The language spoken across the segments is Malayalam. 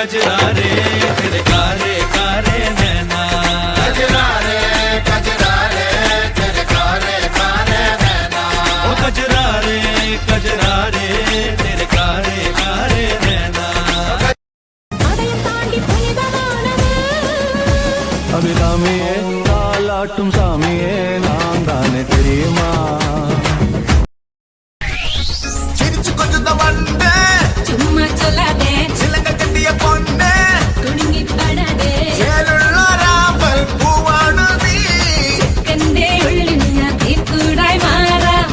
कजरा रे तेरे कारे कारे नैना कजरा रे तेरे कारे कारे नैना ओ कजरा रे तेरे कारे कारे नैना अभिरामिये कालाटुम सामिये नाम दाने तेरियुमा ചുമ്മാ ചൊല്ലാതെ ചിലങ്ക കെട്ടിയ പൊന്നെ തുണിങ്ങി പാടാതെ ചേലുള്ള രാമ്പൽ പൂവാണ് നീ ചിക്കന്റെ ഉള്ളിൽ ഞാൻ തീർക്കൂടായി മാറാം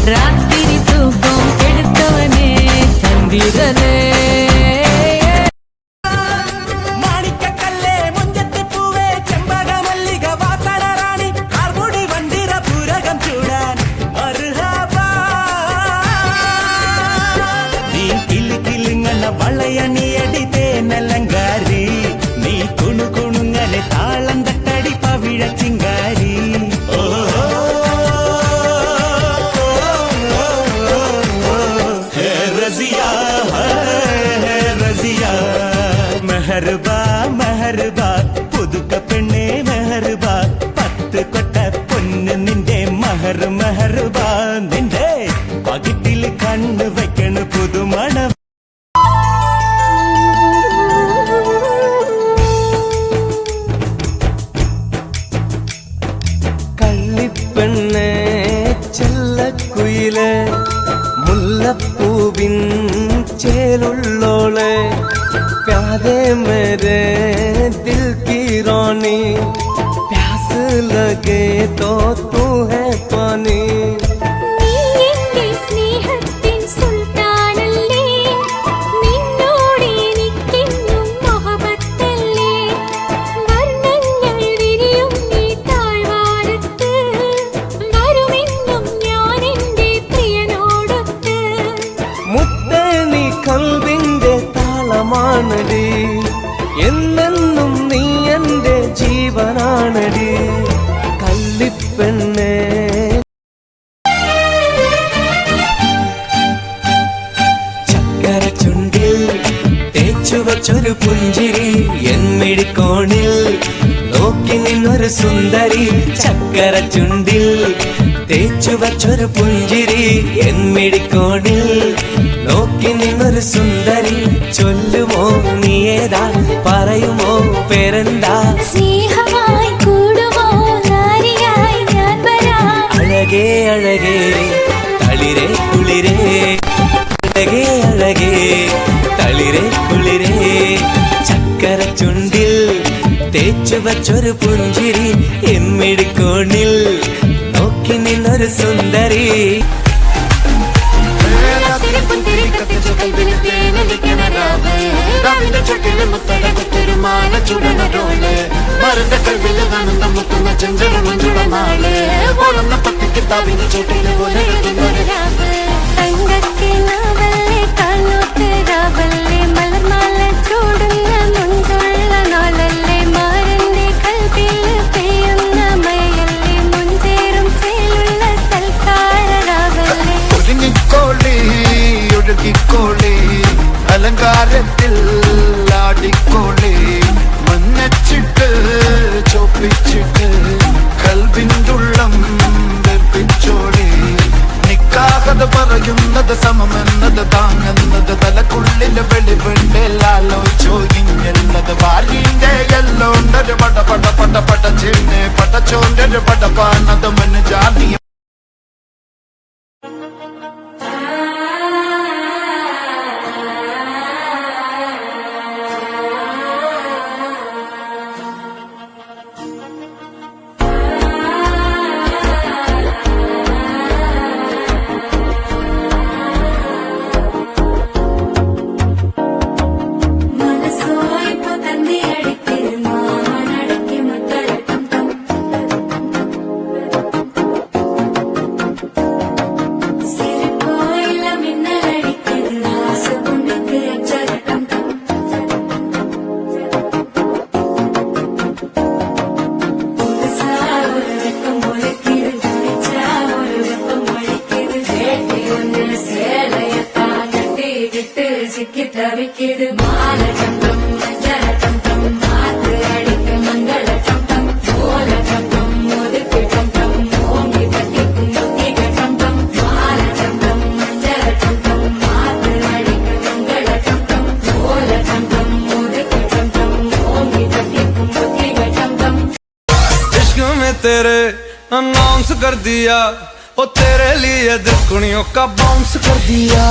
രാത്രി തൂക്കം കെടുത്തവനെ ചന്ദ്രനെ മാണിക്കക്കല്ലേ മുഞ്ചത്തി പൂവേ ചെമ്പക മല്ലിക വാസന റാണി കാർമുടി വണ്ടിര പൂരകം ചൂടാൻ മർഹബാ നീ കിലുകിലുങ്ങന വളയണിയടിതേ നലങ്കാരി നീ കുണുകുണുങ്ങനെ താളം തട്ടടി പവിഴ ചിങ്കാരി മെഹർബാ മെഹർബാ പുതുക്ക പെണ്ണേ മെഹർബാ പത്ത് കൊട്ട പൊന്ന് നിന്റെ മഹർ മെഹർബാ നിന്റെ പകിട്ടിൽ കണ്ണു വയ്ക്കണ പുതുമണം കള്ളിപ്പെണ്ണേ ചെല്ലക്കുയിലെ മുല്ലപ്പൂവിൻ ചേലുള്ളോളെ प्यादे मेरे दिल की रानी प्यास लगे तो तू है पानी മുത്തേ നീ കൽവിന്റെ താളമാണടി എന്നെന്നും നീ എന്റെ ജീവനാണടി കള്ളിപ്പെണ്ണേ ചക്കര ചുണ്ടിൽ തേച്ചു വച്ചൊരു പുഞ്ചിരി എന്മിഴിക്കോണിൽ നോക്കി നിന്നൊരു സുന്ദരി ചക്കര ചുണ്ടിൽ തേച്ചു വച്ചൊരു പുഞ്ചിരി എന്മിഴിക്കോണിൽ നോക്കി നിന്നൊരു സുന്ദരി ചൊല്ലുമോ നീ ഏതാ പറയുമോ പേരെന്താ സ്നേഹമായി കൂടുമോ നാരിയായി ഞാൻ വരാം അഴകേ അഴകേ തളിരേ കുളിരേ അഴകേ അഴകേ തളിരേ കുളിരേ ചക്കര ചുണ്ടിൽ തേച്ചു വച്ചൊരു പുഞ്ചിരി എന്മിഴിക്കോണിൽ നോക്കി നിന്നൊരു സുന്ദരി മരുന്ന കൽവില് കാണുന്ന മുത്തുന്ന ചെഞ്ചല മഞ്ചുള നാളെ ഓളുന്ന പത്തിക്ക് താവിന് ചോട്ടില് പോലെ ഒഴുകിക്കോളി അലങ്കാരത്തിൽ ആടിക്കോളി മഞ്ഞച്ചിട്ട് ചോപ്പിച്ചിട്ട് കൽവിൻ്റുള്ളം വെപ്പിച്ചോളി നിക്കാഹത് പറയുന്നത് സമമെന്നത് താങ്ങുന്നത് തലക്കുള്ളില് വെളിവുണ്ടല്ലോ ഇഞ്ഞുള്ളത് വാലിന്റെ എല്ലോണ്ടൊരു പട പട പട പട ചിന്നെ പടച്ചോണ്ടൊരു പടപ്പാണത് മന് ജാതി മനസ്സോയിപ്പോ തന്നെ അടിത്തിരുന്നു தவிக்குது மாலை சத்தம் மஞ்சள சத்தம் மாத்து அடிக்க மங்கள சத்தம் ஓல சத்தம் ஒதுக்கு சத்தம் ஓங்கி தட்டிக்கும் ஒத்திக சத்தம் மாலை சத்தம் மஞ்சள சத்தம் மாத்து அடிக்க மங்கள சத்தம் ஓல சத்தம் ஒதுக்கு சத்தம் ஓங்கி தட்டிக்கும் ஒத்திக சத்தம் इश्क में तेरे अनाउंस कर दिया ओ तेरे लिए दिल कुड़ियों का बाउंस कर दिया